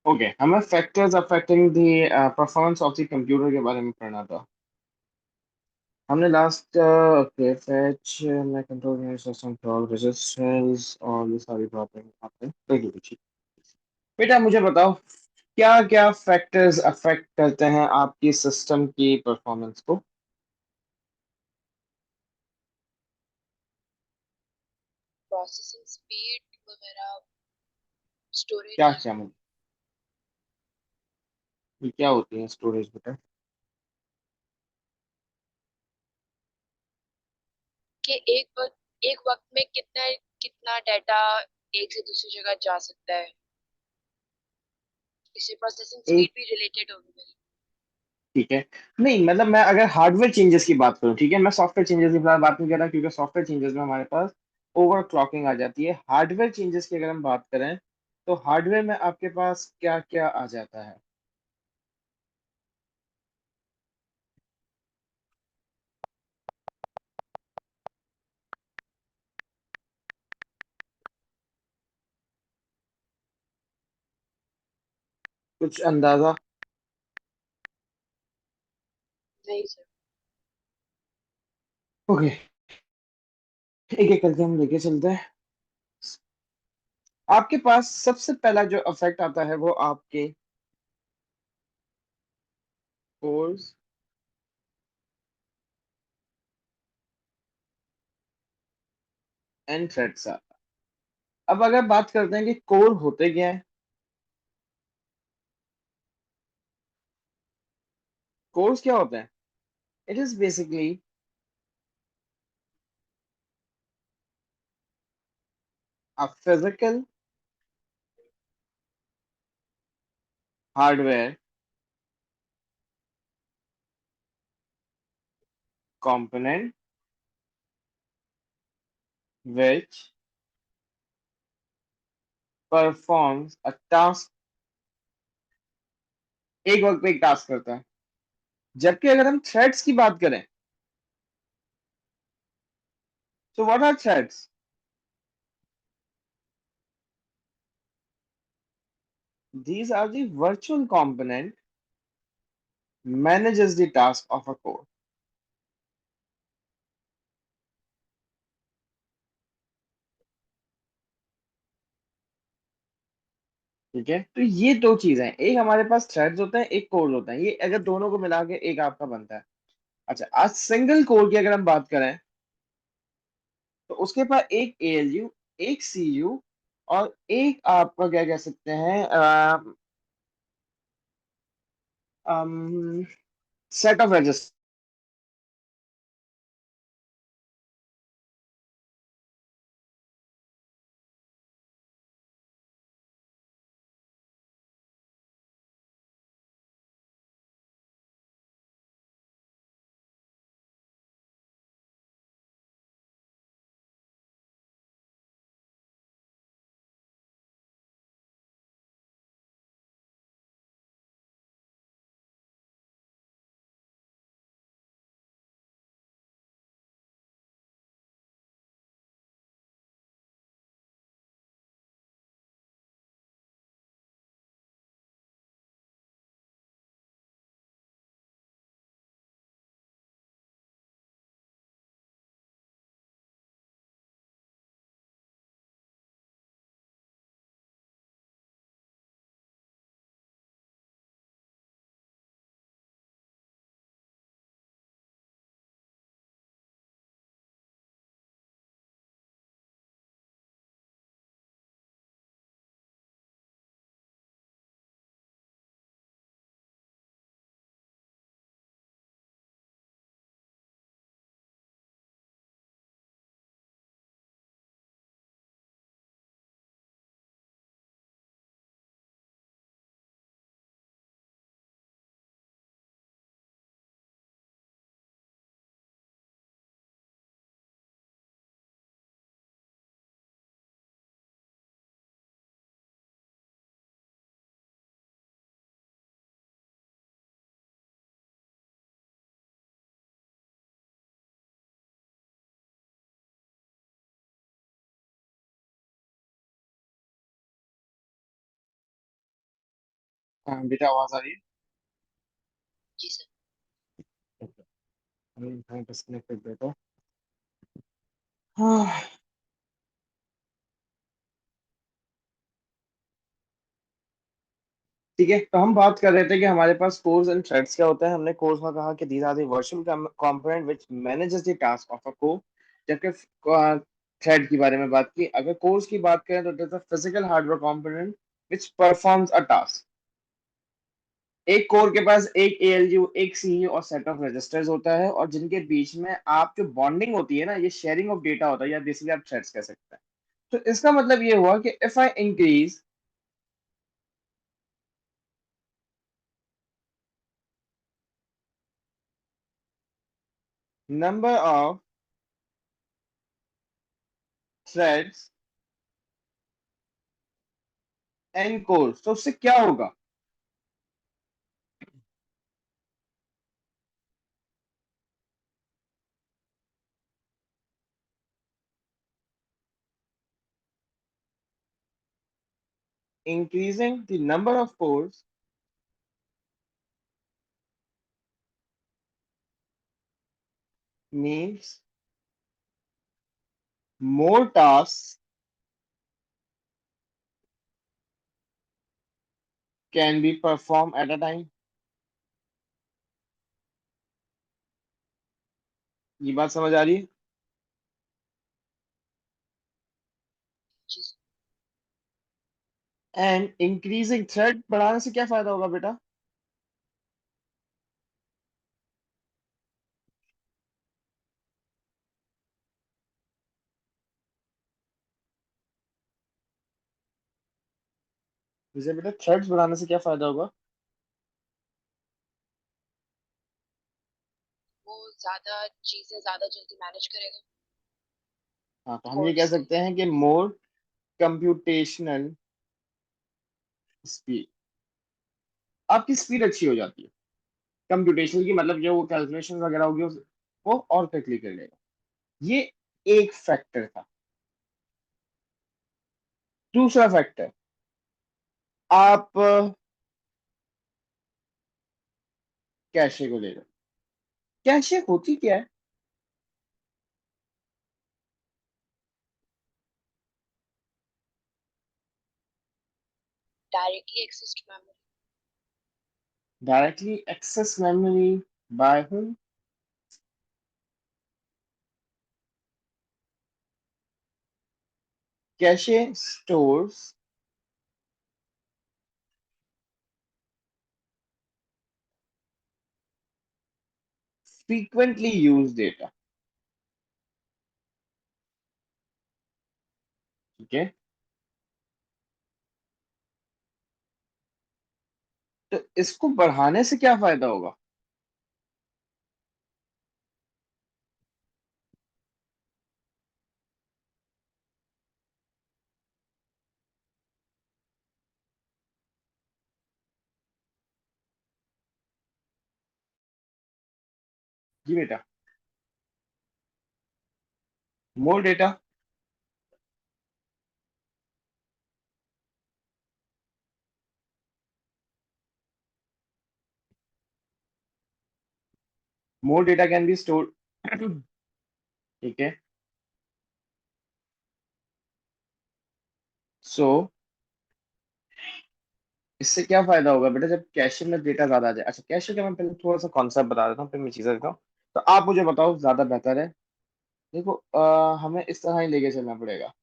Okay, हमें factors affecting the performance of the computer के बारे में पढ़ना था। हमने लास्ट ओके फैच में कंट्रोल सिस्टम कॉल रेजिस्टेंस और ये सारी बातें आपने देखी थी। बेटा मुझे बताओ, क्या क्या फैक्टर्स अफेक्ट करते हैं आपकी सिस्टम की परफॉर्मेंस को? प्रोसेसिंग स्पीड वगैरह, क्या स्टोरेज। क्या मतलब, ये क्या होती है स्टोरेज बेटा? कि एक वक्त में कितना कितना डाटा एक से दूसरी जगह जा सकता है। इससे प्रोसेसिंग एक, स्पीड भी रिलेटेड होगी मेरी। ठीक है। नहीं मतलब मैं अगर हार्डवेयर चेंजेस की बात करूं, ठीक है, मैं सॉफ्टवेयर चेंजेस की बात नहीं कर रहा, क्योंकि सॉफ्टवेयर चेंजेस में हमारे पास ओवर क्लॉकिंग आ जाती है। हार्डवेयर चेंजेस की अगर हम बात करें, तो हार्डवेयर में आपके पास क्या क्या आ जाता है? कुछ अंदाजा? नहीं सर। ओके, एक एक करके हम लेके चलते हैं। आपके पास सबसे पहला जो इफेक्ट आता है वो आपके कोर्स एंड थ्रेड्स आता है। अब अगर बात करते हैं कि कोर होते क्या है, कोर्स क्या होते हैं? It is basically a physical hardware component which performs a task, एक वक्त पे एक टास्क करता है। जबकि अगर हम थ्रेड्स की बात करें, तो what are threads? These are the virtual component manages the task of a core। ठीक है, तो ये दो चीजें हैं, एक हमारे पास थ्रेड्स होते हैं, एक कोर होता है। ये अगर दोनों को मिला के एक आपका बनता है। अच्छा, आज सिंगल कोर की अगर हम बात करें, तो उसके पास एक एएलयू, एक सीयू और एक आपका क्या कह सकते हैं सेट ऑफ रजिस्टर। हाँ बेटा, आवाज आ रही जी सर। है? डिस्कनेक्ट कर देता। हाँ। ठीक है, तो हम बात कर रहे थे कि हमारे पास कोर्स एंड थ्रेड्स क्या होता है। हमने कोर्स में कहा कि these are the virtual component which manages the task of a core. जबकि थ्रेड के बारे में बात की। अगर कोर्स की बात करें तो it is a physical hardware component which performs a task. एक कोर के पास एक एएलयू, एक सीयू और सेट ऑफ रजिस्टर्स होता है, और जिनके बीच में आप जो बॉन्डिंग होती है ना, ये शेयरिंग ऑफ डेटा होता है, या बेसिकली आप थ्रेड्स कह सकते हैं। तो इसका मतलब ये हुआ कि if I increase number of threads and course, तो उससे क्या होगा? Increasing the number of cores means more tasks can be performed at a time। ये बात समझ आ रही है? जी सर। एंड इंक्रीजिंग थ्रेड बढ़ाने से क्या फायदा होगा बेटा? जैसे बेटा, थ्रेड्स बढ़ाने से क्या फायदा होगा? वो ज्यादा चीजें ज्यादा जल्दी मैनेज करेगा हाँ, तो हम ये कोड कह से। सकते हैं कि मोर कंप्यूटेशनल स्पीड, आपकी स्पीड अच्छी हो जाती है। कंप्यूटेशनल की मतलब जो कैलकुलेशन वगैरह होगी वो और क्विकली कर लेगा। ये एक फैक्टर था। दूसरा फैक्टर, आप कैशे को ले लो। कैशे होती क्या है? Directly access to memory. Directly access memory by whom? Cache stores frequently used data। ठीक है, तो इसको बढ़ाने से क्या फायदा होगा? जी बेटा, more data. More data can be stored. ठीक है, सो इससे क्या फायदा होगा बेटा जब कैशे में डेटा ज्यादा आ जाए? अच्छा, कैशे का मैं पहले थोड़ा सा कॉन्सेप्ट बता देता हूँ, फिर मैं चीजें देता हूँ। तो आप मुझे बताओ, ज्यादा बेहतर है। देखो, हमें इस तरह ही लेके चलना पड़ेगा।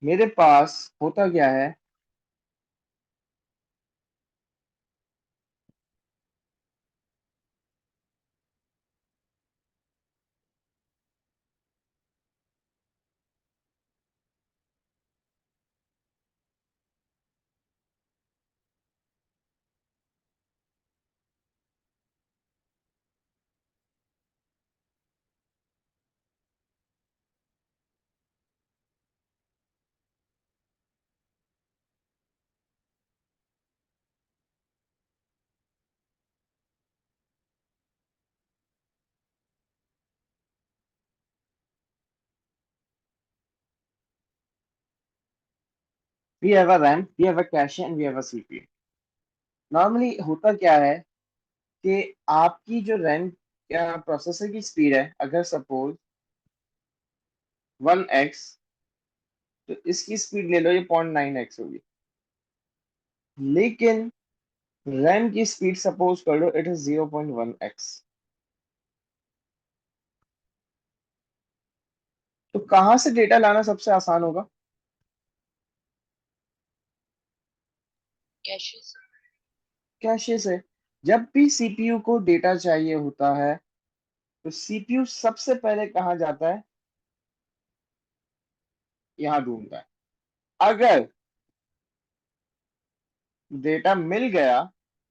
मेरे पास होता क्या है, we have a RAM, we have a cache and we have a CPU. Normally होता क्या है कि आपकी जो रैम या प्रोसेसर की स्पीड है, अगर सपोज 1x, तो इसकी स्पीड ले लो, ये 0.9x होगी। लेकिन रैम की स्पीड सपोज कर लो इट इज 0.1x। तो कहाँ से डेटा लाना सबसे आसान होगा? कैशेस। कैशे से। जब भी सीपीयू को डेटा चाहिए होता है, तो सीपीयू सबसे पहले कहाँ जाता है? यहाँ ढूंढता है। अगर डेटा मिल गया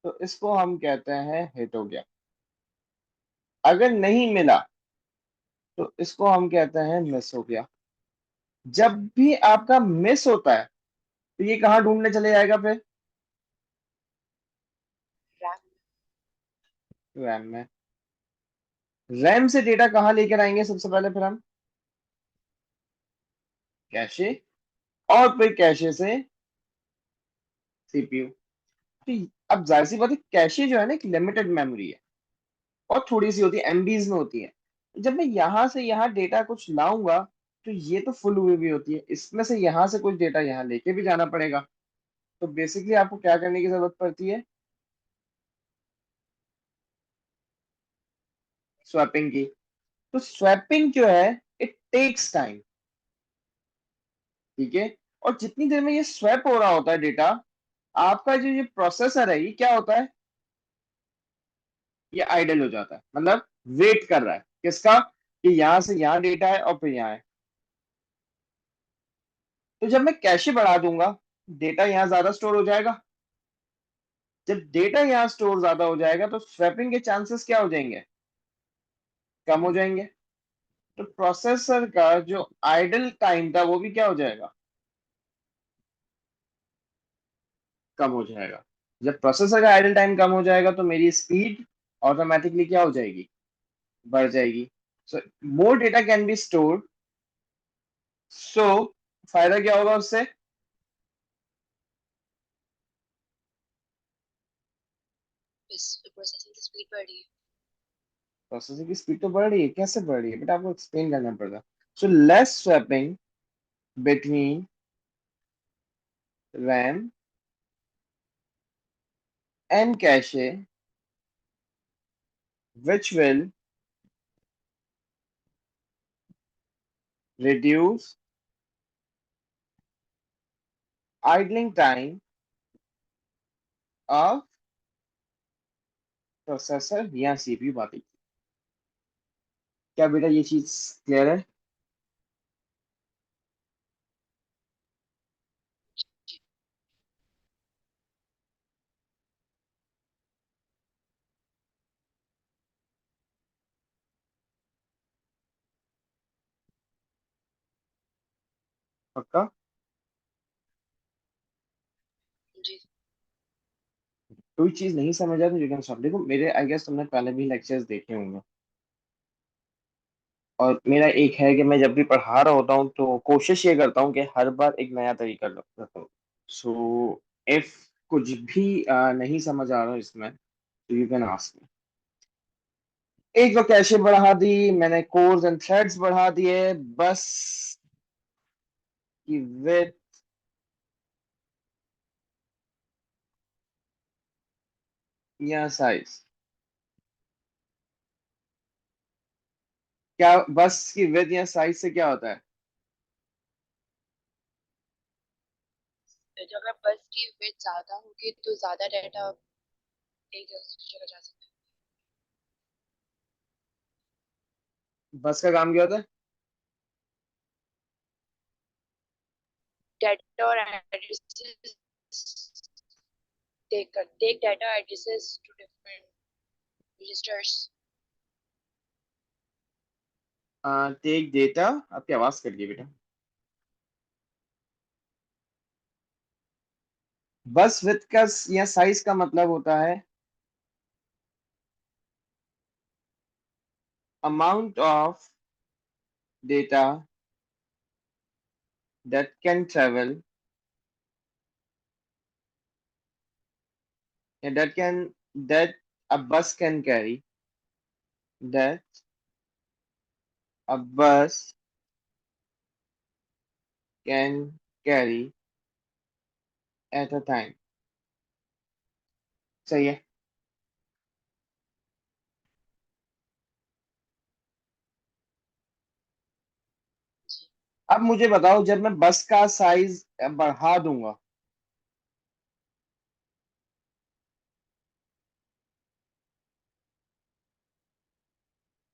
तो इसको हम कहते हैं हिट हो गया। अगर नहीं मिला तो इसको हम कहते हैं मिस हो गया। जब भी आपका मिस होता है तो ये कहाँ ढूंढने चले जाएगा फिर? रैम। रैम में। रैम से डेटा कहाँ लेकर आएंगे सबसे पहले फिर हम? कैशे। और फिर कैशे से सीपीयू। तो अब जाहिर सी बात है, कैशे जो है ना एक लिमिटेड मेमोरी है और थोड़ी सी होती है, एमबीज में होती है। जब मैं यहाँ से यहाँ डेटा कुछ लाऊंगा तो ये तो फुल हुई भी होती है, इसमें से यहाँ से कुछ डेटा यहाँ लेके भी जाना पड़ेगा। तो बेसिकली आपको क्या करने की जरूरत पड़ती है? स्वैपिंग की। तो स्वैपिंग जो है, इट टेक्स टाइम। ठीक है। और जितनी देर में ये स्वैप हो रहा होता है डेटा, आपका जो ये प्रोसेसर है ये क्या होता है? ये आइडल हो जाता है, मतलब वेट कर रहा है किसका? कि यहाँ से यहाँ डेटा है और फिर यहाँ है। तो जब मैं कैशे बढ़ा दूंगा, डेटा यहाँ ज्यादा स्टोर हो जाएगा। जब डेटा यहाँ स्टोर ज्यादा हो जाएगा तो स्वैपिंग के चांसेस क्या हो जाएंगे? कम हो जाएंगे। तो प्रोसेसर का जो आइडल टाइम था वो भी क्या हो जाएगा? कम हो जाएगा। जब प्रोसेसर का आइडल टाइम कम हो जाएगा तो मेरी स्पीड ऑटोमेटिकली क्या हो जाएगी? बढ़ जाएगी। So more data can be stored. So फायदा क्या होगा उससे? इस प्रोसेसिंग की स्पीड बढ़ रही है। प्रोसेसर की स्पीड तो बढ़ रही है, कैसे बढ़ रही है बेटा, आपको एक्सप्लेन करना पड़ेगा। So less swapping between RAM and cache, which will reduce idling time of processor या सीपीयू बात। क्या बेटा ये चीज क्लियर है? पक्का? जी। कोई चीज नहीं समझा तो यू कैन स्टॉप। देखो मेरे आई गेस तुमने पहले भी लेक्चर्स देखे होंगे, और मेरा एक है कि मैं जब भी पढ़ा रहा होता हूँ तो कोशिश ये करता हूँ कि हर बार एक नया तरीका रखूँ। सो इफ कुछ भी नहीं समझ आ रहा इसमें तो यू कैन आस्क मी। एक तो कैशे बढ़ा दी मैंने, कोर्स एंड थ्रेड्स बढ़ा दिए, बस की विड्थ या साइज। क्या बस की विड्थ या साइज से क्या होता है? तो जब अगर बस की विड्थ ज्यादा होगी तो ज्यादा डाटा एक जगह से दूसरी जगह जा सकता बस का काम क्या होता है? है। डाटा और addresses take data addresses to different registers. Take data. आपकी आवाज कट गई बेटा। बस विड्थ का या साइज का मतलब होता है amount of data that can travel that a bus can carry, that a bus can carry at a time. सही है। जी। अब मुझे बताओ, जब मैं बस का साइज बढ़ा दूंगा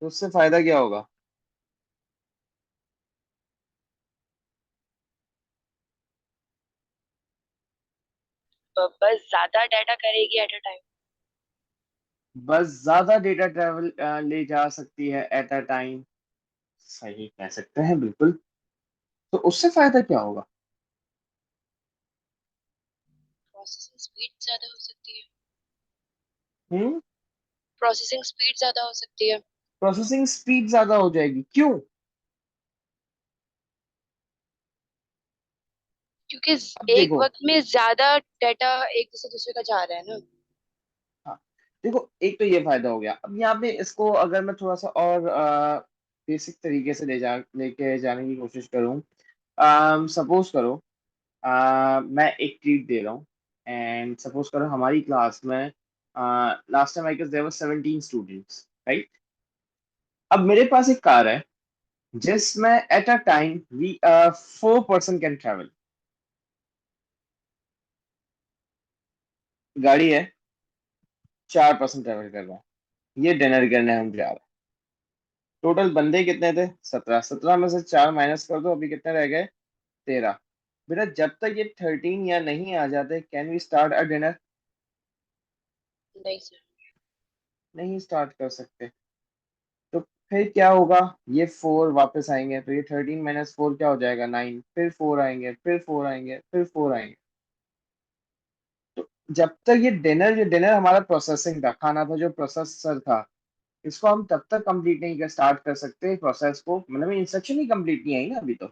तो उससे फायदा क्या होगा? बस ज्यादा डाटा करेगी एट अ टाइम। बस ज्यादा डेटा ट्रेवल ले जा सकती है एट अ टाइम। सही कह सकते हैं बिल्कुल। तो उससे फायदा क्या होगा? प्रोसेसिंग स्पीड ज्यादा हो सकती है। हम्म। प्रोसेसिंग स्पीड ज्यादा हो सकती है। प्रोसेसिंग स्पीड ज्यादा हो जाएगी, क्यों? क्योंकि अब एक देखो। वक्त में ज्यादा डाटा एक से दूसरे का जा रहा है ना। हाँ, देखो, एक तो ये फायदा हो गया। अब यहाँ पे इसको अगर मैं थोड़ा सा और बेसिक तरीके से लेके जाने की कोशिश करूँ। सपोज करो, मैं एक ट्रीट दे रहा हूँ, एंड सपोज करो हमारी क्लास में last time I guess there were 17 students, right? अब मेरे पास एक कार है जिसमें at a time we 4 person can travel. गाड़ी है, 4 पर्सन ट्रेवल कर रहा है। ये डिनर करने हम जा रहे हैं। टोटल बंदे कितने थे? 17। 17 में से 4 माइनस कर दो, अभी कितने रह गए? 13। बेटा, जब तक ये 13 या नहीं आ जाते, can we start a dinner? नहीं सर। नहीं स्टार्ट कर सकते। तो फिर क्या होगा? ये 4 वापस आएंगे, तो ये 13 - 4 क्या हो जाएगा? 9। फिर 4 आएंगे, फिर 4 आएंगे, फिर 4 आएंगे। तो जब तक ये डिनर हमारा प्रोसेसिंग था, खाना था जो प्रोसेसर था, इसको हम तब तक कंप्लीट नहीं कर स्टार्ट कर सकते प्रोसेस को, मतलब इंस्ट्रक्शन ही कंप्लीट नहीं आई ना अभी तो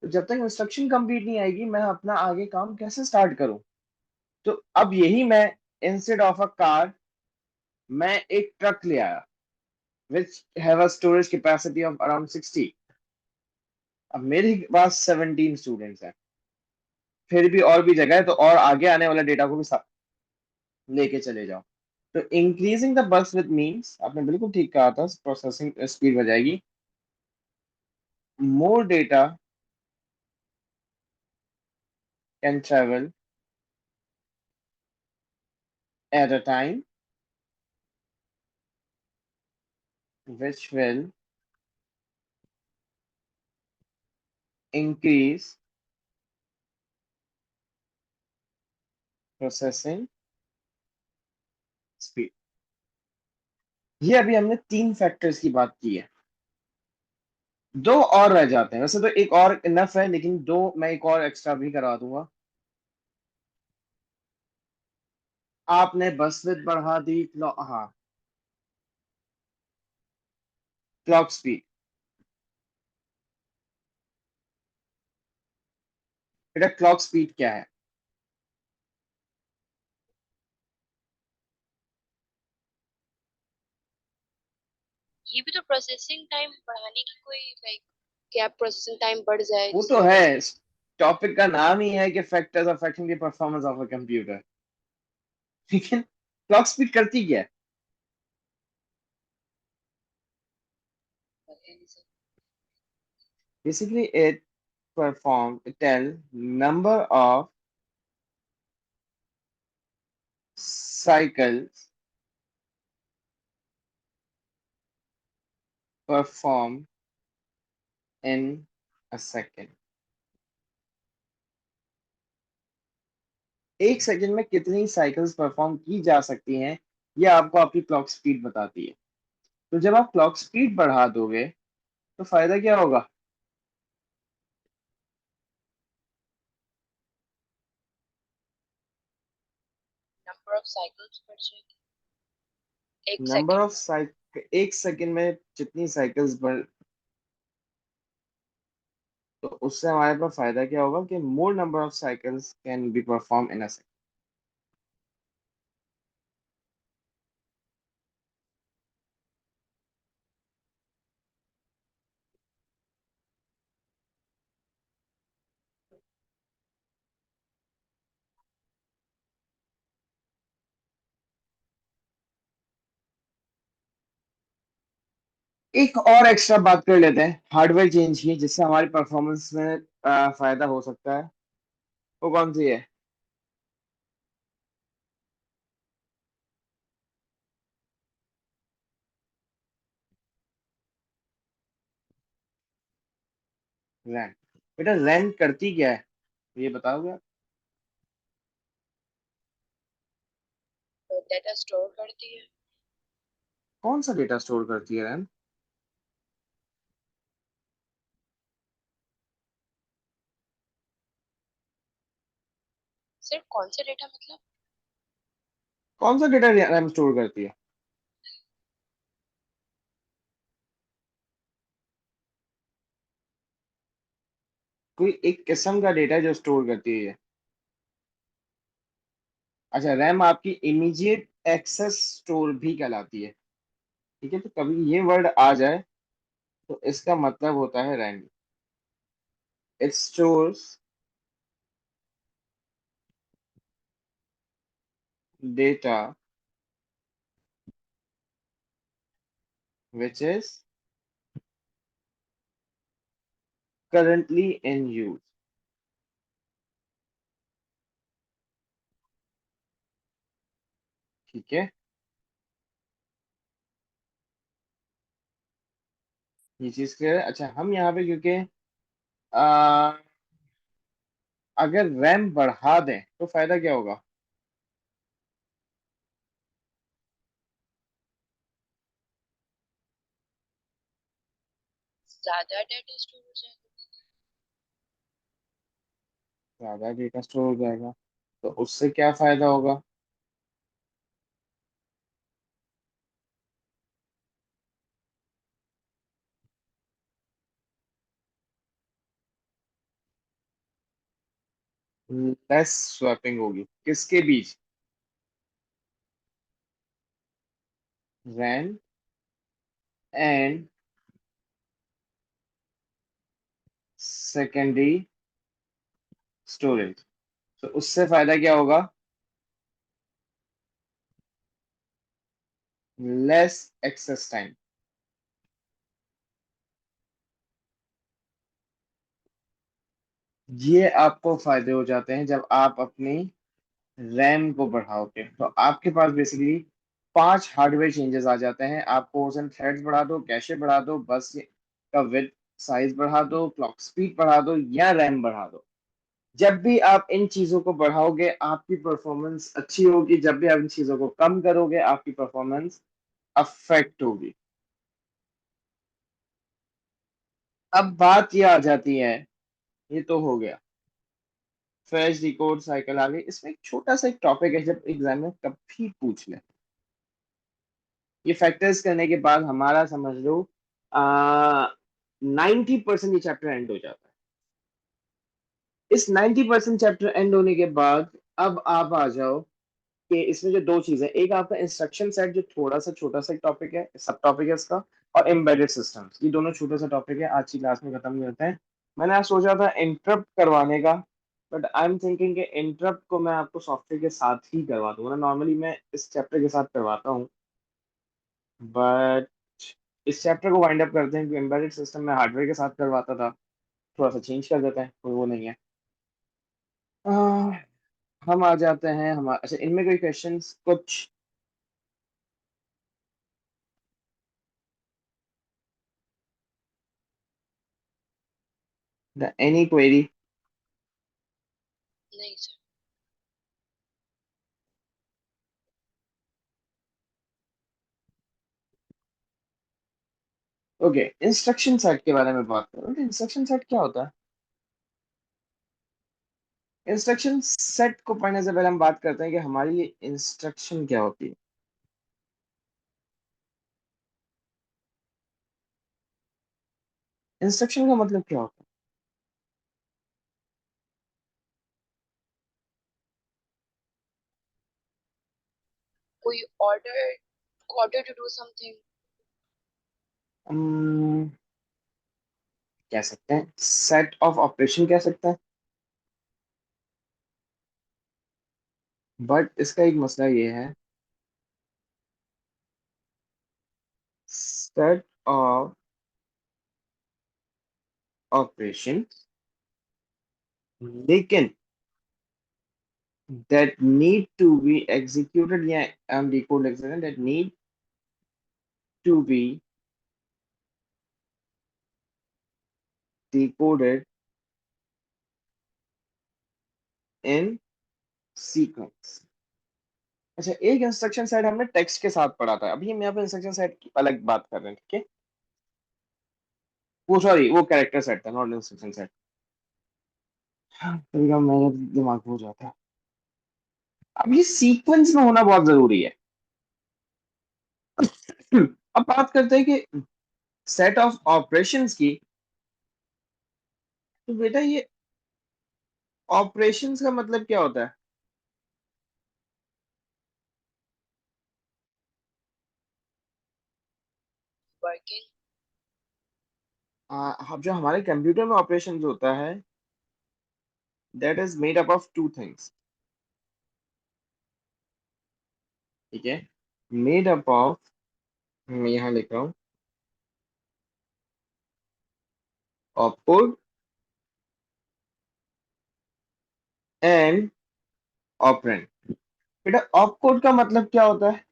जब तक इंस्ट्रक्शन कंप्लीट नहीं आएगी, मैं अपना आगे काम कैसे स्टार्ट करूं? तो अब यही मैं, इंस्टेड ऑफ अ कार, मैं एक ट्रक ले आया which have a storage capacity of around 60। अब मेरे पास 17 स्टूडेंट्स हैं, फिर भी और भी जगह है, तो और आगे आने वाले डेटा को भी साथ लेके चले जाओ। तो increasing the bus with means, आपने बिल्कुल ठीक कहा था, प्रोसेसिंग स्पीड हो जाएगी। मोर data can travel eight a time which will increase processing speed। ये अभी हमने 3 फैक्टर्स की बात की है। दो और रह जाते हैं, वैसे तो एक और इनफ है, लेकिन दो मैं एक और एक्स्ट्रा भी करा दूंगा। आपने बस विड्थ बढ़ा दी, हाँ, क्लॉक स्पीड। बेटा, क्लॉक स्पीड क्या है? ये भी तो प्रोसेसिंग टाइम बढ़ाने की कोई लाइक, क्या प्रोसेसिंग टाइम बढ़ जाए वो तो जिससे है, बस। टॉपिक का नाम ही है कि factors affecting the performance of a computer. लेकिन क्लॉक स्पीड करती क्या है? Basically it perform tell number of cycles performed in a second। एक सेकंड में कितनी साइकिल्स परफॉर्म की जा सकती हैं, ये आपको आपकी क्लॉक स्पीड बताती है। तो जब आप क्लॉक स्पीड बढ़ा दोगे तो फायदा क्या होगा? नंबर ऑफ साइकिल्स बढ़ जाएगी एक नंबर सेकंड ऑफ साइकिल, एक सेकंड में जितनी साइकिल्स बढ़, तो उससे हमारे पास फायदा क्या होगा कि मोर number of cycles can be perform in a second. एक और एक्स्ट्रा बात कर लेते हैं हार्डवेयर चेंज की, जिससे हमारी परफॉर्मेंस में फायदा हो सकता है। वो कौन सी है? रैम। बेटा रैम करती क्या है, ये बताओगे आप? डेटा स्टोर करती है। कौन सा डेटा स्टोर करती है रैम? सिर्फ कौन सा डेटा मतलब? कौन सा डेटा रैम स्टोर करती है? कोई एक किस्म का डेटा जो स्टोर करती है ये। अच्छा, रैम आपकी इमीडिएट एक्सेस स्टोर भी कहलाती है। ठीक है, तो कभी ये वर्ड आ जाए तो इसका मतलब होता है RAM. It stores data which is currently in use। ठीक है, ये चीज क्लियर है। अच्छा, हम यहाँ पे क्योंकि आ, अगर रैम बढ़ा दें तो फायदा क्या होगा? ज्यादा डेटा स्टोर हो जाएगा। ज्यादा डेटा स्टोर हो जाएगा, तो उससे क्या फायदा होगा? लेस स्वैपिंग होगी किसके बीच? RAM and secondary storage. तो उससे फायदा क्या होगा? Less access time. ये आपको फायदे हो जाते हैं जब आप अपनी रैम को बढ़ाओगे, तो आपके पास बेसिकली 5 हार्डवेयर चेंजेस आ जाते हैं। आप कोर्स एंड थ्रेड्स बढ़ा दो, कैशे बढ़ा दो, बस का विड्थ साइज बढ़ा दो, क्लॉक स्पीड बढ़ा दो या रैम बढ़ा दो। जब भी आप इन चीजों को बढ़ाओगे आपकी परफॉर्मेंस अच्छी होगी, जब भी आप इन चीजों को कम करोगे आपकी परफॉर्मेंस अफेक्ट होगी। अब बात ये आ जाती है, ये तो हो गया फैच डिकोड साइकिल आ गई। इसमें एक छोटा सा एक टॉपिक है, जब एग्जाम में कभी पूछ ले, ये फैक्टर्स करने के बाद हमारा समझ लो 90% ये चैप्टर एंड हो जाता है। इस 90% चैप्टर एंड होने के बाद अब आप आ जाओ कि इसमें जो दो चीजें, एक आपका इंस्ट्रक्शन सेट जो थोड़ा सा छोटा सा टॉपिक है, सब टॉपिक है इसका, और एम्बेडेड सिस्टम्स, ये दोनों छोटा सा टॉपिक है, आज की क्लास में खत्म नहीं होता है। मैंने आज सोचा था इंटरप्ट करवाने का, बट आई एम थिंकिंग कि इंटरप्ट को मैं आपको सॉफ्टवेयर के साथ ही करवा दूंगा। नॉर्मली मैं इस चैप्टर के साथ करवाता हूँ, बट इस चैप्टर को वाइंड अप करते हैं कि एम्बेडेड सिस्टम में हार्डवेयर के साथ करवाता था, थोड़ा सा चेंज कर देते हैं, कोई वो नहीं है। आह, हम आ जाते हैं हम, अच्छा इनमें कोई क्वेश्चंस कुछ? Any query? नहीं सर। ओके, इंस्ट्रक्शन सेट के बारे में बात करो। इंस्ट्रक्शन सेट क्या होता है? इंस्ट्रक्शन सेट को पढ़ने से पहले हम बात करते हैं कि हमारी ये इंस्ट्रक्शन क्या होती है। इंस्ट्रक्शन का मतलब क्या होता कोई order order to do something. है? कह सकते हैं सेट ऑफ ऑपरेशन कह सकते हैं, बट इसका एक मसला ये है, सेट of operation, लेकिन that need to be executed, या हम decode लिख सकते हैं, that need to be decoded in sequence. अच्छा, एक इंस्ट्रक्शन सेट हमने टेक्स्ट के साथ पढ़ा था, अभी हम यहाँ पे इंस्ट्रक्शन सेट की अलग बात कर रहे हैं, ठीक है? वो सॉरी, वो कैरेक्टर सेट था, नॉट इंस्ट्रक्शन सेट। कभी कभी मेरे दिमाग में हो जाता है। अब ये सीक्वेंस में होना बहुत जरूरी है। अब बात करते हैं कि सेट ऑफ ऑपरेशंस की। तो बेटा ये ऑपरेशंस का मतलब क्या होता है? वर्किंग। अब जो हमारे कंप्यूटर में ऑपरेशन होता है, that is made up of two things, ठीक है? मेड अप ऑफ, मैं यहाँ लिख रहा हूँ, ऑपकोड एंड ऑपरेंड। बेटा ऑपकोड का मतलब क्या होता है?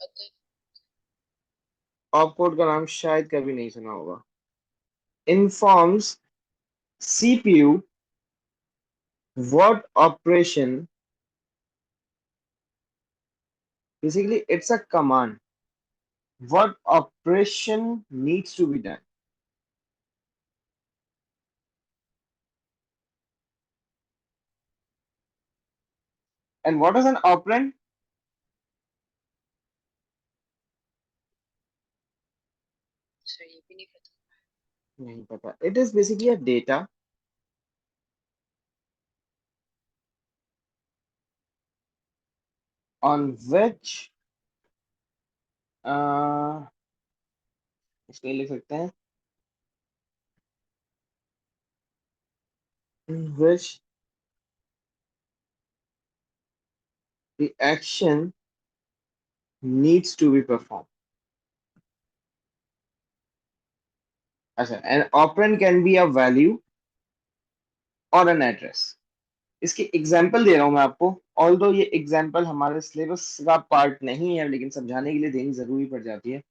पता है। ऑपकोड का नाम शायद कभी नहीं सुना होगा। Informs CPU what operation, basically it's a command, what operation needs to be done. And what is an operand? अच्छा, ये भी नहीं पता। नहीं पता। It is basically a data on which इसमें लिख सकते हैं, in which the action needs to be performed. अच्छा, an operand can be a value or an address. इसकी एग्जाम्पल दे रहा हूं मैं आपको, ऑल्दो ये एग्जाम्पल हमारे सिलेबस का पार्ट नहीं है, लेकिन समझाने के लिए देनी जरूरी पड़ जाती है।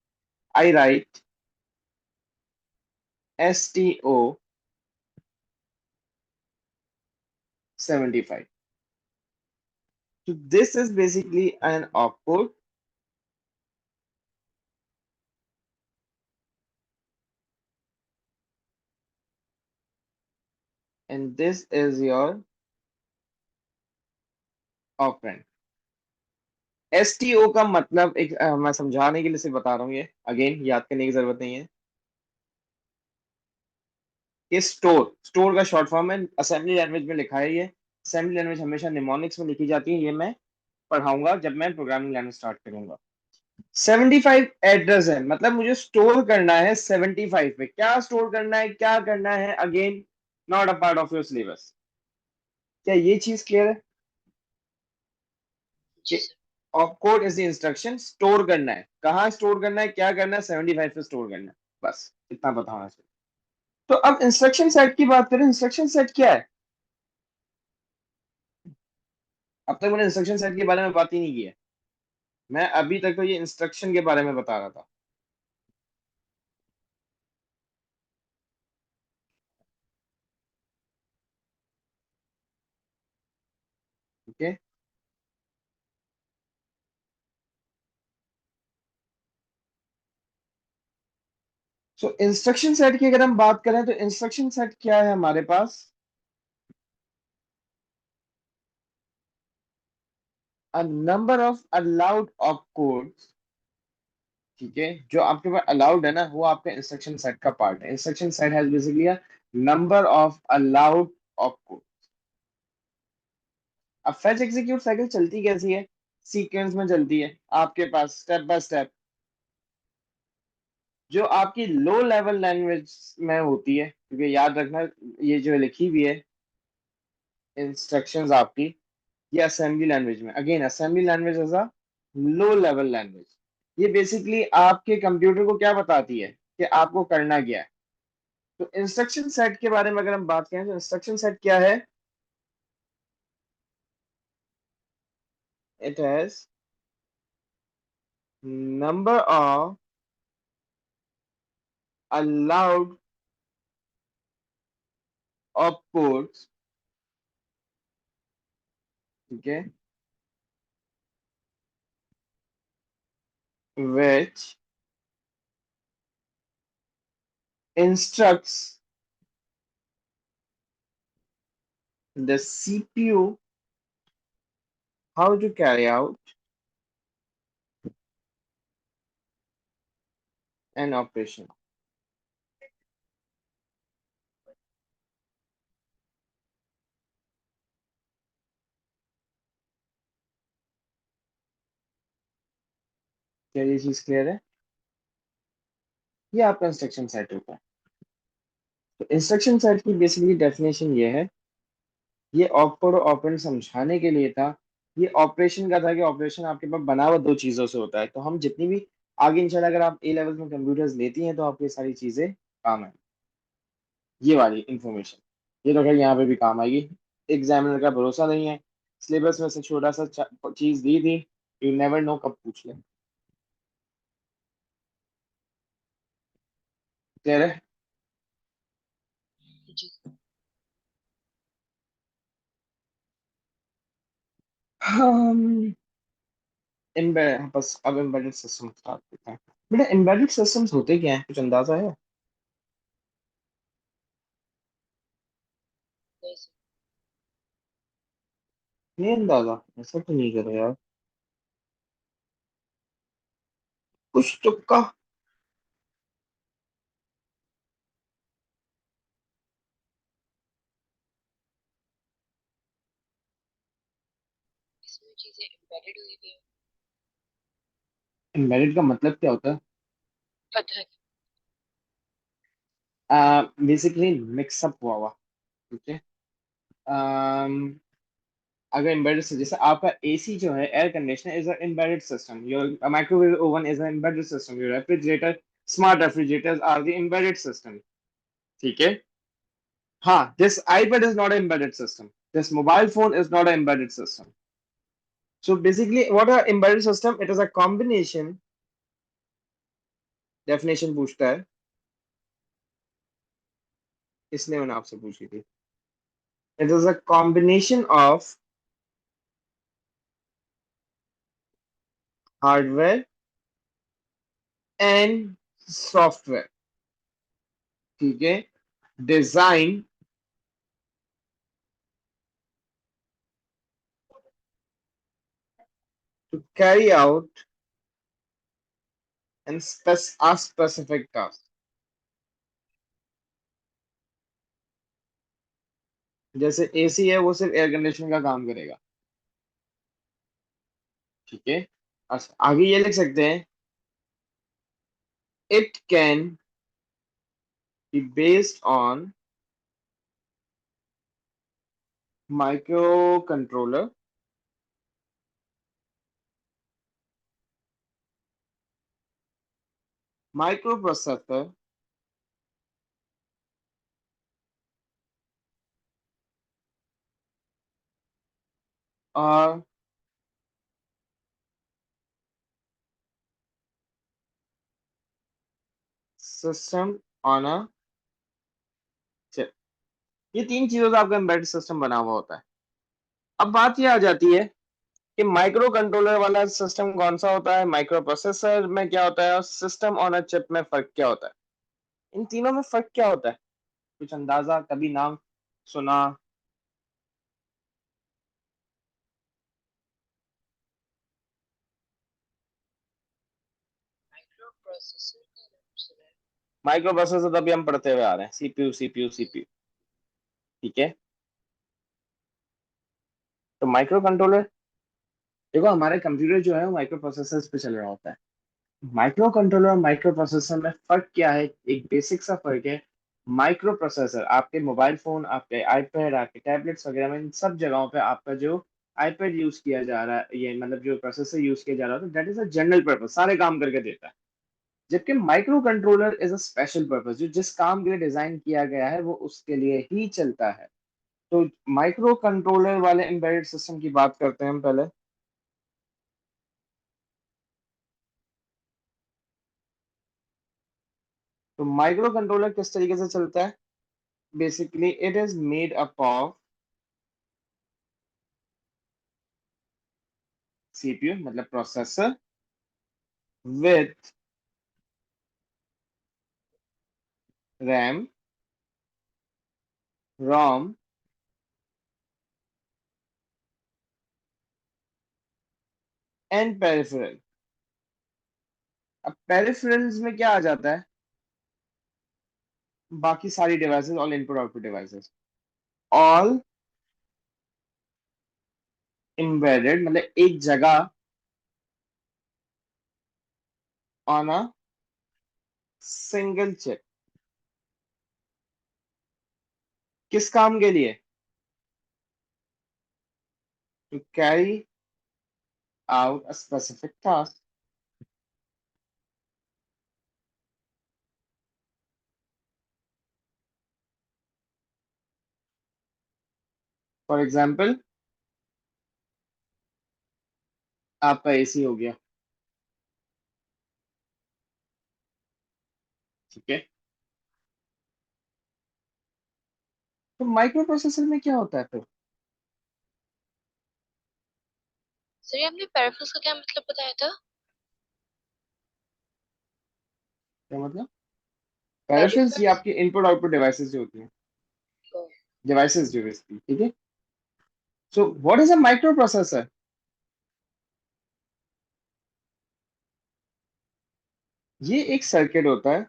आई right STO 75. So this is basically an opcode, and this is your operand. STO का मतलब एक मैं समझाने के लिए सिर्फ बता रहा हूँ, ये अगेन याद करने की जरूरत नहीं है। ये स्टोर का शॉर्ट फॉर्म है, असेंबली लैंग्वेज में लिखा है ये। असेंबली लैंग्वेज हमेशा निमोनिक्स में लिखी जाती है, ये मैं पढ़ाऊंगा जब मैं प्रोग्रामिंग लैंग्वेज स्टार्ट करूंगा। 75 एड्रेस है, मतलब मुझे स्टोर करना है 75 पे। क्या स्टोर करना है, क्या करना है, again not a part of your syllabus. क्या ये चीज क्लियर है जी कि sir. Opcode is the instruction, store करना है, कहाँ स्टोर करना है, क्या करना है, 75 पे स्टोर करना है, बस इतना पता होना चाहिए। तो अब इंस्ट्रक्शन सेट की बात करें, इंस्ट्रक्शन सेट क्या है? अब तक मैंने इंस्ट्रक्शन सेट के बारे में बात ही नहीं की है, मैं अभी तक तो ये इंस्ट्रक्शन के बारे में बता रहा था, ठीक है? सो इंस्ट्रक्शन सेट की अगर हम बात करें तो इंस्ट्रक्शन सेट क्या है हमारे पास? A number of allowed opcodes, ठीक है? जो आपके पास अलाउड है ना, वो आपका इंस्ट्रक्शन सेट का पार्ट है। Instruction set has basically a number of allowed opcode. अब फेच एग्जीक्यूट साइकिल चलती कैसी है? सीक्वेंस में चलती है, आपके पास स्टेप बाय स्टेप। जो आपकी लो लेवल लैंग्वेज में होती है, क्योंकि याद रखना ये जो लिखी हुई है इंस्ट्रक्शंस आपकी, ये असेंबली लैंग्वेज में, again assembly language as a low level language. ये बेसिकली आपके कंप्यूटर को क्या बताती है कि आपको करना क्या है। तो इंस्ट्रक्शन सेट के बारे में अगर हम बात करें तो इंस्ट्रक्शन सेट क्या है? It has number of allowed opcodes, ठीक है, which instructs the CPU how to carry out an operation। क्या ये चीज क्लियर है? ये आपका इंस्ट्रक्शन सेट होता है। तो इंस्ट्रक्शन सेट की बेसिकली डेफिनेशन ये है, ये ऑपकोड और ऑपरेंड समझाने के लिए था। ये ऑपरेशन का था कि ऑपरेशन आपके पास बना हुआ दो चीजों से होता है। तो हम जितनी भी आगे इंशाल्लाह अगर आप ए लेवल में कंप्यूटर्स लेती हैं तो आपको ये सारी चीजें काम है, ये वाली इंफॉर्मेशन। ये तो खैर यहाँ पे भी काम आएगी। एग्जामिनर का भरोसा नहीं है, सिलेबस में से छोटा सा चीज दी थी, यू नेवर नो कब पूछ ले। क्लियर है? जी। हम बस अब एम्बेडेड सिस्टम स्टार्ट करते हैं। बेटा एम्बेडेड सिस्टम्स होते क्या हैं, कुछ अंदाजा है? नहीं सर। नहीं अंदाजा? ऐसा तो नहीं करो यार, कुछ तुक्का। इसमें चीजें एम्बेडेड हुई भी हैं। एम्बेडेड का मतलब क्या होता है? पता है। बेसिकली मिक्सअप हुआ हुआ, ठीक है। अगर एम्बेडेड से जैसे आपका एसी जो है, air conditioner is a embedded system, your microwave oven is a embedded system, your refrigerator, smart refrigerators are the embedded system, ठीक है। हाँ, this iPad is not an embedded system, this mobile phone is not an embedded system। So basically what are embedded system, it is a combination, definition पूछता है, इसलिए मैंने आपसे पूछी थी। It is a combination of hardware and software, ठीक है, design to carry out and a specific task। जैसे एसी है वो सिर्फ एयर कंडीशनिंग का काम करेगा, ठीक है। अच्छा आगे ये लिख सकते हैं, it can be based on micro controller, micro processor और सिस्टम ऑन अ चिप। ये तीन चीजों से आपका एम्बेडेड सिस्टम बना हुआ होता है। अब बात ये आ जाती है कि माइक्रो कंट्रोलर वाला सिस्टम कौन सा होता है, माइक्रो प्रोसेसर में क्या होता है, और सिस्टम ऑन अ चिप में फर्क क्या होता है, इन तीनों में फर्क क्या होता है? कुछ अंदाजा, कभी नाम सुना? माइक्रो प्रोसेसर का नाम सुना है। माइक्रो प्रोसेसर तभी हम पढ़ते हुए आ रहे हैं, सीपीयू सीपीयू सीपीयू, ठीक है। तो माइक्रो कंट्रोलर, देखो हमारे कंप्यूटर जो है वो माइक्रो प्रोसेसर पे चल रहा होता है। माइक्रो कंट्रोलर और माइक्रो प्रोसेसर में फर्क क्या है? एक बेसिक सा फर्क है, माइक्रो प्रोसेसर आपके मोबाइल फोन, आपके आईपैड, आपके टैबलेट्स वगैरह में, इन सब जगहों पे आपका जो आईपैड यूज किया जा रहा है, ये मतलब जो प्रोसेसर यूज किया जा रहा है, तो that is a general purpose, सारे काम करके देता है। जबकि micro controller is a special purpose, जो जिस काम के लिए डिजाइन किया गया है वो उसके लिए ही चलता है। तो माइक्रो कंट्रोलर वाले एम्बेडेड सिस्टम की बात करते हैं हम पहले। तो माइक्रो कंट्रोलर किस तरीके से चलता है? Basically it is made up of CPU मतलब processor with RAM, ROM and peripheral. अब पेरिफेरल्स में क्या आ जाता है? बाकी सारी devices, all input output devices, all embedded मतलब एक जगह ऑन अ सिंगल चिप। किस काम के लिए? To carry out a specific task. For example, आपका एसी हो गया, ठीक है। तो माइक्रो प्रोसेसर में क्या होता है फिर? सर ये आपने पेरिफेरल्स का क्या मतलब बताया था? क्या मतलब? पेरिफेरल्स ये पेरिफेरल्स आपकी इनपुट आउटपुट डिवाइसेस जो होती हैं, को। डिवाइसेस जो बेसिकली, ठीक है। So what is a micro processor? ये एक सर्किट होता है,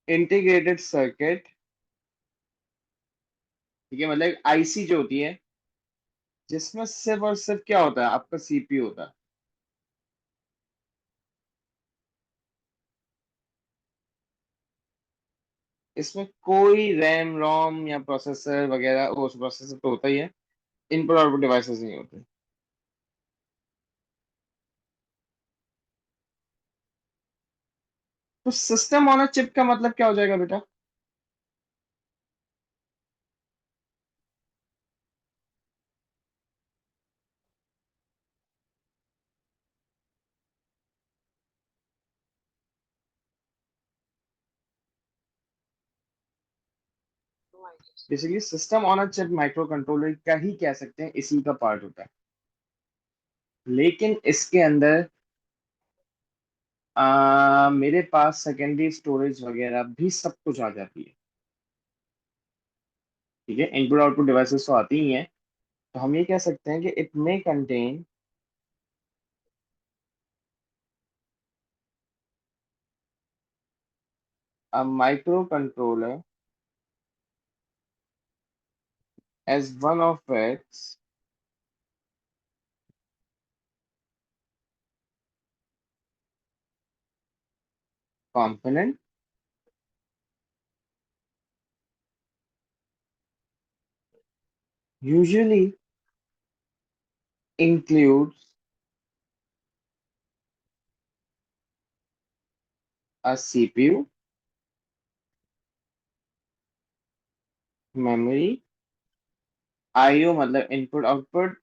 इंटीग्रेटेड सर्किट, ठीक है, मतलब आईसी जो होती है, जिसमें सिर्फ और सिर्फ क्या होता है, आपका सीपीयू होता है। इसमें कोई रैम रोम या प्रोसेसर वगैरह, वो प्रोसेसर तो होता ही है, इनपुट आउटपुट डिवाइसेस नहीं होते। तो सिस्टम ऑन अ चिप का मतलब क्या हो जाएगा बेटा? No idea. Basically system on a chip micro controller का ही कह सकते हैं, इसी का पार्ट होता है। लेकिन इसके अंदर मेरे पास सेकेंडरी स्टोरेज वगैरह भी सब कुछ आ जाती है, ठीक है। इनपुट आउटपुट डिवाइसेस तो आती ही हैं। तो हम ये कह सकते हैं कि it may contain a microcontroller as one of its component, usually includes a CPU, memory, IO मतलब इनपुट आउटपुट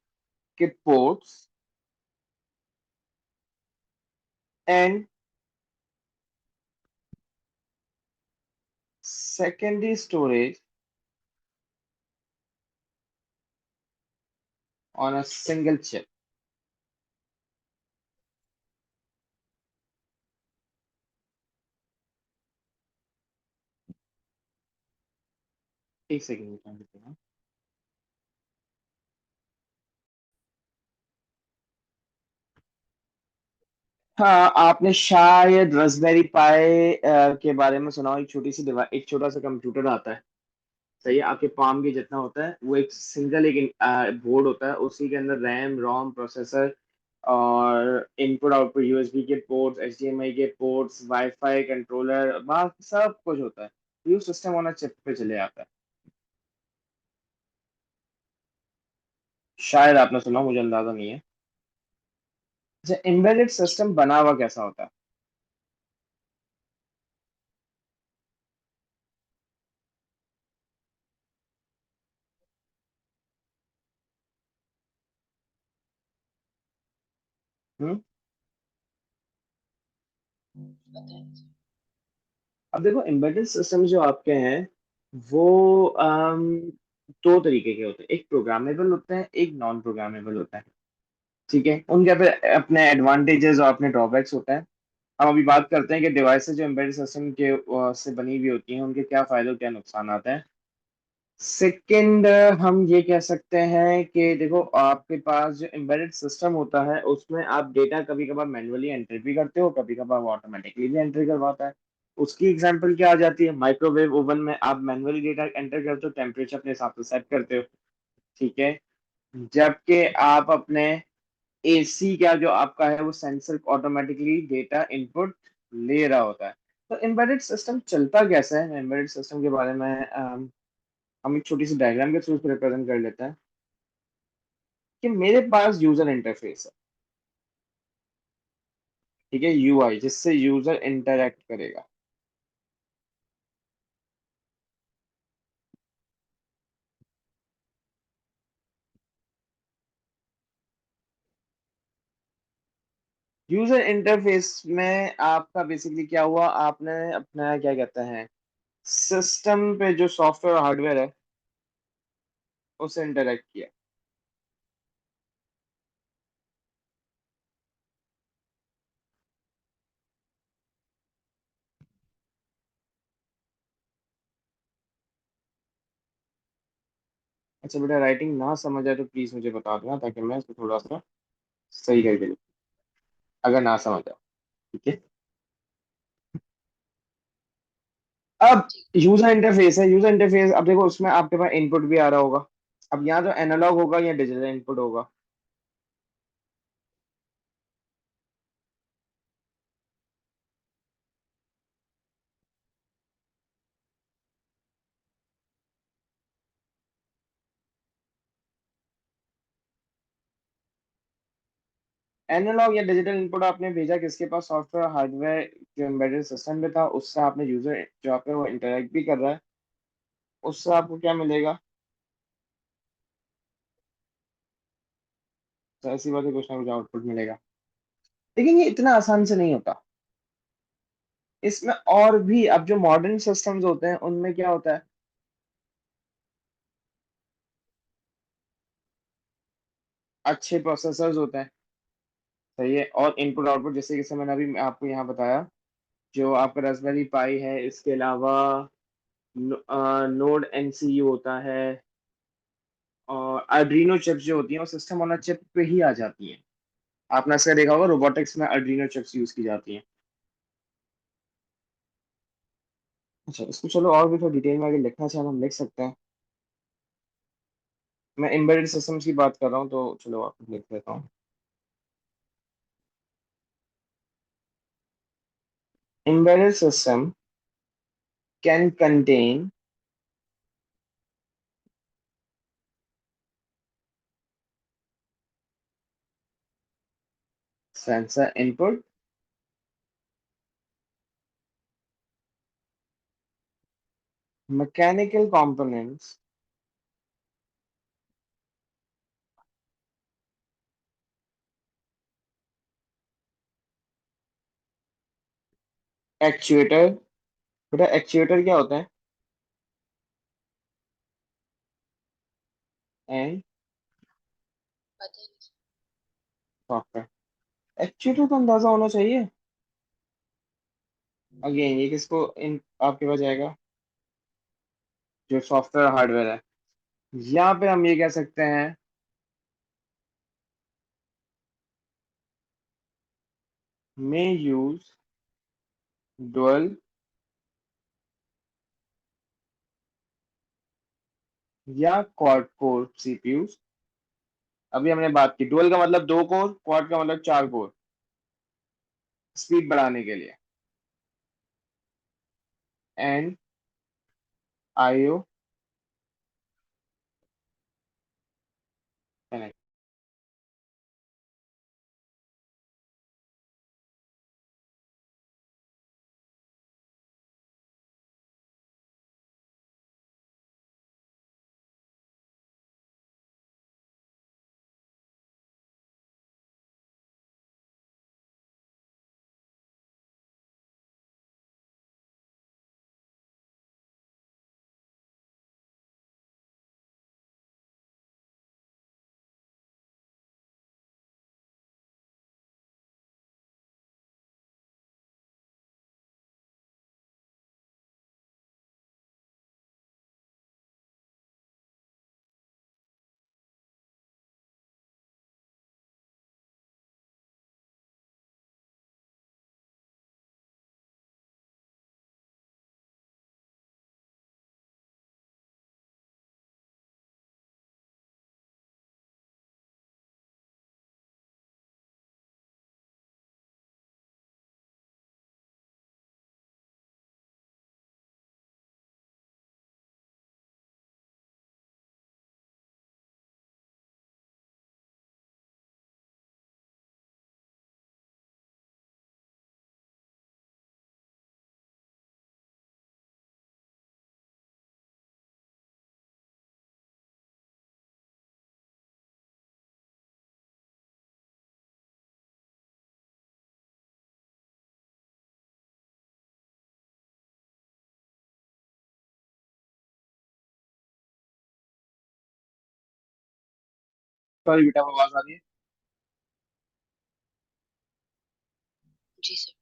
के ports, and secondary storage on a single chip। एक सेकेंड। हाँ, आपने शायद रास्पबेरी पाई के बारे में सुना हो। एक छोटी सी डिवाइस, एक छोटा सा कंप्यूटर आता है, सही है, आपके पाम के जितना होता है। वो एक सिंगल एक बोर्ड होता है, उसी के अंदर रैम रोम प्रोसेसर और इनपुट आउटपुट यूएसबी के पोर्ट्स, एचडीएमआई के पोर्ट्स, वाईफाई कंट्रोलर, बाकी सब कुछ होता है। ये सिस्टम ऑन अ चिप पे चले आता है। शायद आपने सुना, मुझे अंदाजा नहीं है। अच्छा, एम्बेडेड सिस्टम बना हुआ कैसा होता है? हम्म। पता है मुझे। अब देखो, एम्बेडेड सिस्टम जो आपके हैं वो दो तरीके के होते हैं। एक प्रोग्रामेबल होते हैं, एक नॉन प्रोग्रामेबल होता है। ठीक है, उनके पे अपने एडवांटेजेस और अपने ड्रॉबैक्स होते हैं। हम अभी बात करते हैं कि डिवाइसेस जो एम्बेडेड सिस्टम के से बनी हुई होती हैं उनके क्या फायदे और क्या नुकसान आते हैं। सेकंड, हम ये कह सकते हैं कि देखो, आपके पास जो एम्बेडेड सिस्टम होता है उसमें आप डेटा कभी कभार मैन्युअली एंटर भी करते हो, कभी कभार वो ऑटोमेटिकली भी एंट्री करवाता है। उसकी एग्जांपल क्या आ जाती है? माइक्रोवेव ओवन में आप मैन्युअली डेटा एंटर करते हो, टेम्परेचर अपने हिसाब से सेट करते हो। ठीक है। जबकि आप अपने एसी का जो आपका है वो सेंसर ऑटोमेटिकली डेटा इनपुट ले रहा होता है। तो एम्बेडेड सिस्टम चलता कैसा है, एम्बेडेड सिस्टम के बारे में हम एक छोटी सी डायग्राम के थ्रू रिप्रेजेंट कर लेते हैं कि मेरे पास यूजर इंटरफेस है। ठीक है, यूआई, जिससे यूजर इंटरेक्ट करेगा। यूजर इंटरफेस में आपका बेसिकली क्या हुआ, आपने अपना क्या कहते हैं, सिस्टम पे जो सॉफ्टवेयर हार्डवेयर है उससे इंटरेक्ट किया। अच्छा बेटा, राइटिंग ना समझ आए तो प्लीज मुझे बता देना ताकि मैं इसको थोड़ा सा सही करके लिखूं, अगर ना समझ आए। ठीक है। अब ठीक। यूजर इंटरफेस है, यूजर इंटरफेस, अब देखो उसमें आपके पास इनपुट भी आ रहा होगा। अब यहाँ जो एनालॉग होगा या डिजिटल इनपुट होगा? एनालॉग या डिजिटल इनपुट आपने भेजा किसके पास? सॉफ्टवेयर हार्डवेयर जो एम्बेडेड सिस्टम में था उससे। आपने यूजर जो आपका वो इंटरेक्ट भी कर रहा है, उससे आपको क्या मिलेगा? तो ऐसी बात है, कुछ ना कुछ आउटपुट मिलेगा। लेकिन ये इतना आसान से नहीं होता। इसमें और भी, अब जो मॉडर्न सिस्टम्स होते हैं उनमें क्या होता है, अच्छे प्रोसेसर्स होते हैं। सही है। और इनपुट आउटपुट, जैसे कि मैंने अभी आपको यहाँ बताया, जो आपका रास्पबेरी पाई है, इसके अलावा नोड एनसीयू होता है, और आर्डिनो चिप्स जो होती हैं वो सिस्टम ऑन अ चिप पे ही आ जाती हैं। आपने इसका देखा होगा, रोबोटिक्स में आर्डिनो चिप्स यूज की जाती हैं। अच्छा, इसको चलो और भी थोड़ा डिटेल में आगे लिखना चाहे हम लिख सकते हैं। मैं एम्बेडेड सिस्टम्स की बात कर रहा हूँ, तो चलो आपको लिख देता हूँ। Embedded system can contain sensor input, mechanical components, actuator. बेटा, एक्चुएटर क्या होता है? एंड पता नहीं। सॉफ्टवेयर। एक्चुएटर तो अंदाजा होना चाहिए। अगेन ये किसको इन आपके पास जाएगा? जो सॉफ्टवेयर हार्डवेयर है। यहाँ पे हम ये कह सकते हैं, may use dual या क्वाड कोर सीपीयूज। अभी हमने बात की, डुअल का मतलब दो कोर, क्वाड का मतलब चार कोर, स्पीड बढ़ाने के लिए। And IO connect. सॉरी बेटा, आवाज आ रही है? जी सर।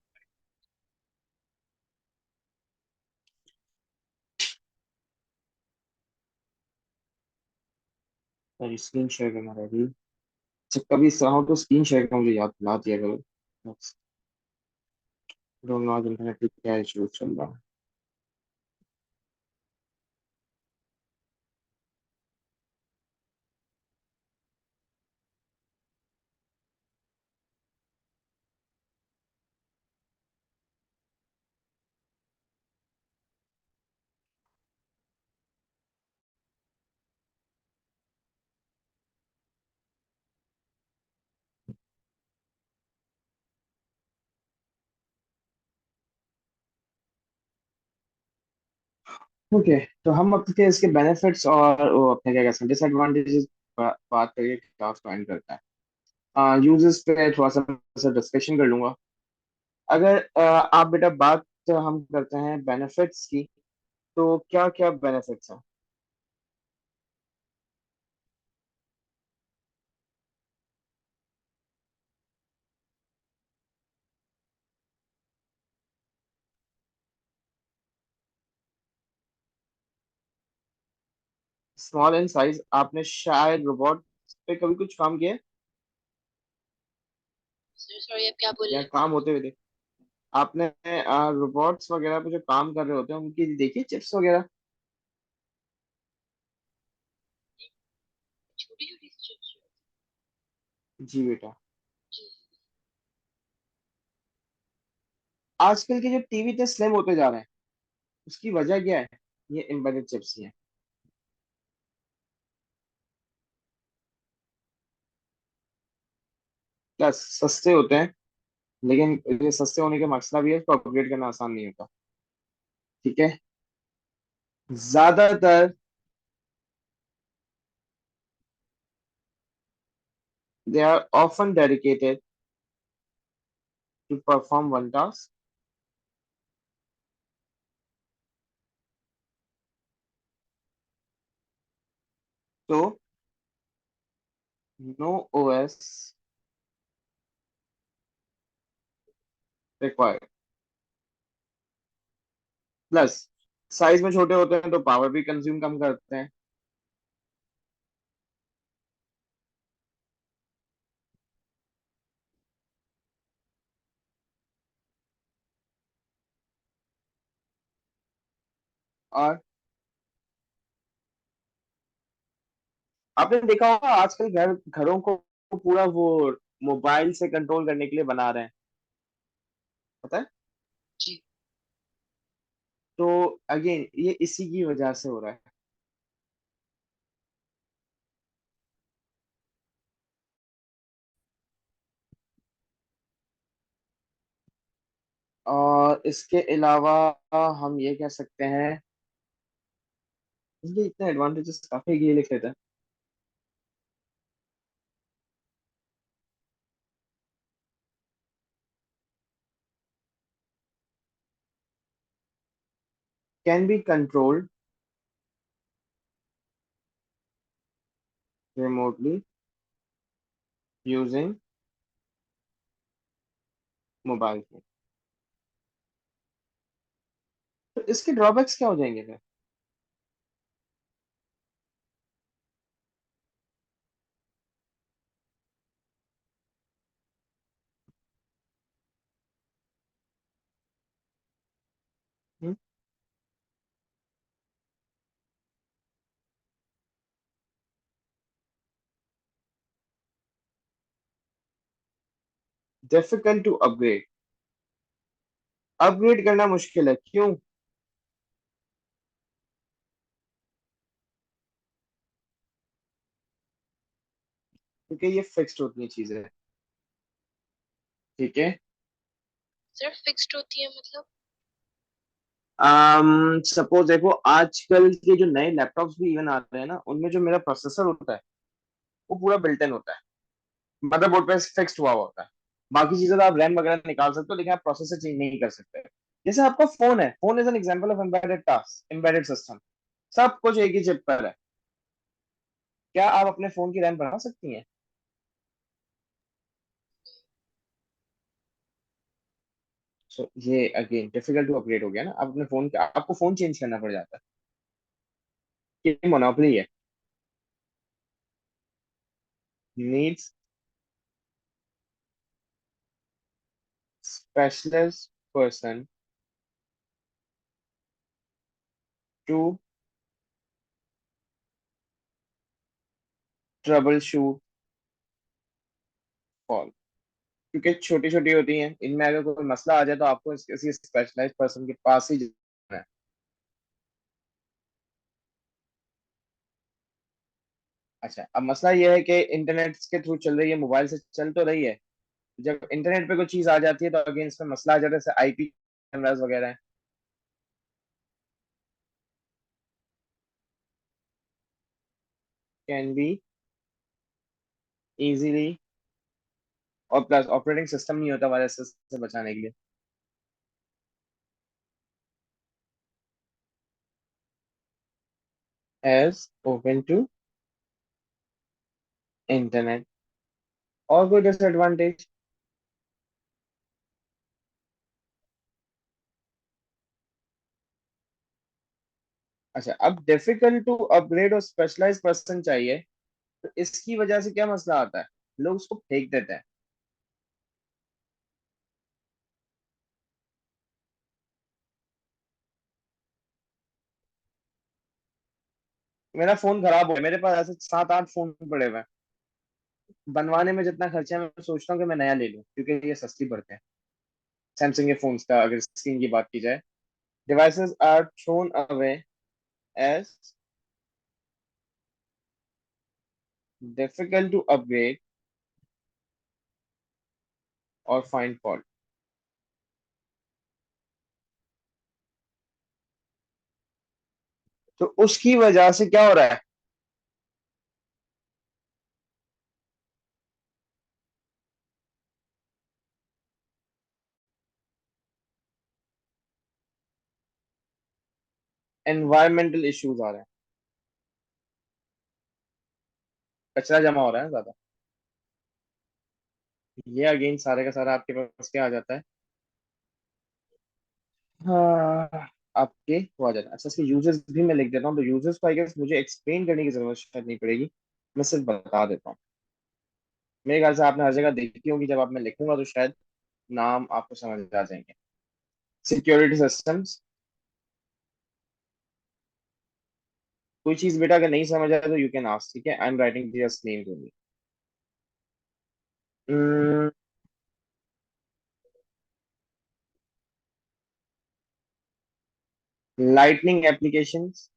सॉरी, स्क्रीन शेयर करना रहेगी। अच्छा, कभी चाहो तो स्क्रीन शेयर का मुझे याद दिला दिया करो। डोंट नो आज इंटरनेट पे क्या इशू चल रहा है। ओके, तो हम अपने इसके बेनिफिट्स और वो अपने क्या कहते हैं डिसएडवांटेजेस बात करके क्लास को एंड करता है। यूजेस पे थोड़ा सा डिस्कशन कर लूंगा। अगर आप बेटा बात हम करते हैं बेनिफिट्स की, तो क्या क्या बेनिफिट्स हैं? स्मॉल इन साइज, आपने शायद रोबोट पे कभी कुछ काम किया है सर सॉरी, आप क्या बोल रहे या हैं? काम होते हुए देखा? आपने रोबोट्स वगैरह पे जो काम कर रहे होते हैं उनकी देखी चिप्स वगैरह? छोटी छोटी सी चिप्स। जी बेटा। जी। आजकल के जो टीवी इतने स्लिम होते जा रहे हैं, उसकी वजह क्या है? ये एम्बेडेड चिप्स ही हैं। प्लस सस्ते होते हैं, लेकिन ये सस्ते होने का मसला भी है, इसको अपग्रेड करना आसान नहीं होता। ठीक है। ज्यादातर they are often dedicated to perform one task. So no OS required. Plus size में छोटे होते हैं तो पावर भी कंज्यूम कम करते हैं। और आपने देखा होगा आजकल घरों को पूरा वो मोबाइल से कंट्रोल करने के लिए बना रहे हैं, पता है? जी। तो अगेन ये इसी की वजह से हो रहा है। और इसके अलावा हम ये कह सकते हैं, इसके इतने एडवांटेजेस काफी ये लिख लेते हैं। Can be controlled remotely using mobile phone. तो इसके ड्रॉबैक्स क्या हो जाएंगे फिर? Difficult to upgrade. अपग्रेड करना मुश्किल है, क्यों? क्योंकि ये फिक्स्ड होती है चीजें। ठीक है। सिर्फ फिक्स्ड होती है मतलब? सपोज देखो, आजकल के जो नए लैपटॉप्स भी इवन आ रहे हैं ना, उनमें जो मेरा प्रोसेसर होता है वो पूरा बिल्ट इन होता है, मदरबोर्ड पे फिक्स्ड हुआ होता है। बाकी चीजें तो आप रैम वगैरह निकाल सकते हो, लेकिन आप प्रोसेसर चेंज नहीं कर सकते। जैसे आपका फोन है, phone is an example of embedded task, embedded system. सब कुछ एक ही चिप पर है। क्या आप अपने फोन की रैम बढ़ा सकती हैं? सो ये अगेन डिफिकल्ट टू अपग्रेड हो गया ना। आप अपने फोन का, आपको फोन चेंज करना पड़ जाता है। ये मोनोपोली है। Needs specialist person to trouble shoot fault. क्योंकि छोटी छोटी होती हैं, इनमें अगर कोई मसला आ जाए तो आपको किसी स्पेशलाइज्ड पर्सन के पास ही जाना है। अच्छा, अब मसला यह है कि इंटरनेट के थ्रू चल रही है, मोबाइल से चल तो रही है। जब इंटरनेट पे कोई चीज आ जाती है तो अगेन इसमें मसला आ जाता है, जैसे आईपी कैमरास वगैरह हैं। कैन बी इजीली, और प्लस ऑपरेटिंग सिस्टम नहीं होता वायरस से बचाने के लिए। As open to internet. और कोई डिसएडवांटेज? अच्छा, अब डिफिकल्ट टू अपग्रेड और स्पेशलाइज्ड पर्सन चाहिए, तो इसकी वजह से क्या मसला आता है? लोग उसको फेंक देते हैं। मेरा फोन खराब हो गया, मेरे पास ऐसे 7 8 फोन पड़े हुए हैं। बनवाने में जितना खर्चा है, मैं सोचता हूँ कि मैं नया ले लूं, क्योंकि ये सस्ती पड़ते हैं। सैमसंग के फोन्स का अगर स्क्रीन की बात की जाए, devices are thrown away as difficult to upgrade और फाइंड फॉल्ट। तो उसकी वजह से क्या हो रहा है? एनवायरमेंटल इश्यूज आ रहे हैं। कचरा जमा हो रहा है ज्यादा। ये अगेन सारे का सारा आपके पास क्या आ जाता है? हाँ, आपके वो आ जाता है। अच्छा, इसके यूजर्स भी मैं लिख देता हूँ, तो यूजर्स को आई गेस मुझे एक्सप्लेन करने की जरूरत शायद नहीं पड़ेगी। मैं सिर्फ बता देता हूँ। मेरे ख्याल से आपने हर जगह देखी होगी, जब आप मैं लिखूंगा तो शायद नाम आपको समझ आ जाएंगे। Security systems. कोई चीज बेटा अगर नहीं समझ आए तो यू कैन आस्क, ठीक है? I am writing just names only. Lightning applications.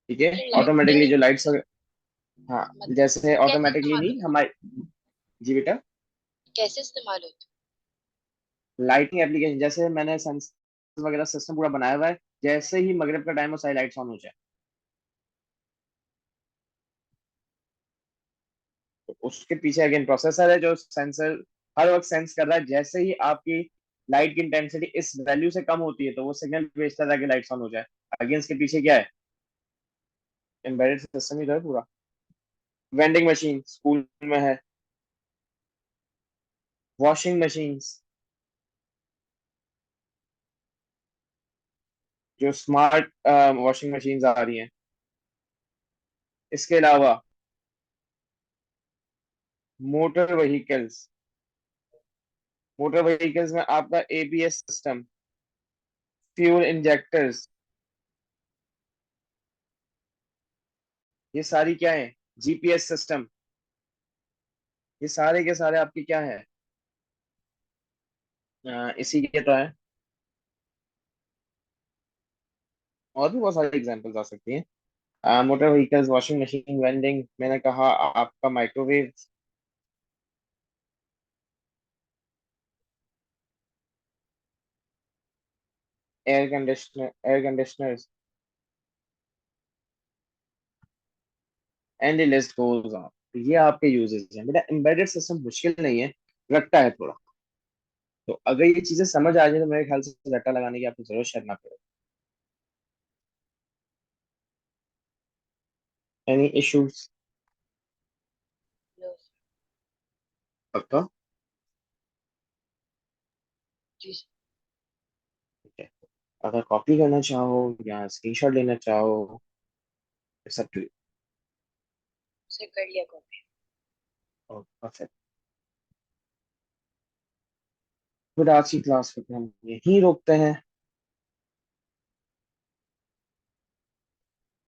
ठीक है, ऑटोमेटिकली लाइटनिंग जो लाइट्स। हाँ, मतलब जैसे कैसे ऑटोमेटिकली मालूम? नहीं हमारी। जी बेटा। कैसे इस्तेमाल होते लाइटिंग एप्लीकेशन, जैसे मैंने सेंसर वगैरह सिस्टम पूरा बनाया हुआ है, जैसे ही मगरिब का टाइम हो सारी लाइट्स ऑन हो जाए, तो उसके पीछे अगेन प्रोसेसर है जो सेंसर हर वक्त सेंस कर रहा है, जैसे ही आपकी लाइट की इंटेंसिटी इस वैल्यू से कम होती है तो वो सिग्नल भेजता है ताकि लाइट्स ऑन हो जाए। अगेन इसके पीछे क्या है, एम्बेडेड सिस्टम ही तो है पूरा। वेंडिंग मशीन स्कूल में है, वॉशिंग मशीन्स, जो स्मार्ट वॉशिंग मशीन्स आ रही हैं। इसके अलावा मोटर व्हीकल्स, मोटर व्हीकल्स में आपका एबीएस सिस्टम, फ्यूल इंजेक्टर्स, ये सारी क्या है, जीपीएस सिस्टम, ये सारे के सारे आपके क्या है, इसी के तो है। और भी बहुत सारी एग्जांपल्स आ सकती हैं। Motor vehicles, washing machine, vending, मैंने कहा आपका microwave, air conditioners, and the list goes on. ये आपके यूजेस हैं बेटा। एम्बेडेड सिस्टम मुश्किल नहीं है, रखता है थोड़ा। तो अगर ये चीजें समझ आ जाए तो मेरे ख्याल से रट्टा लगाने की आपको जरूरत शायद ना पड़े। Any issues? हैं? पक्का? जी, ठीक है। अगर कॉपी करना चाहो या स्क्रीनशॉट लेना चाहो, इट्स अप टू उसे कर लिया कॉपी। यू। फिर आज की क्लास को हम यहीं रोकते हैं।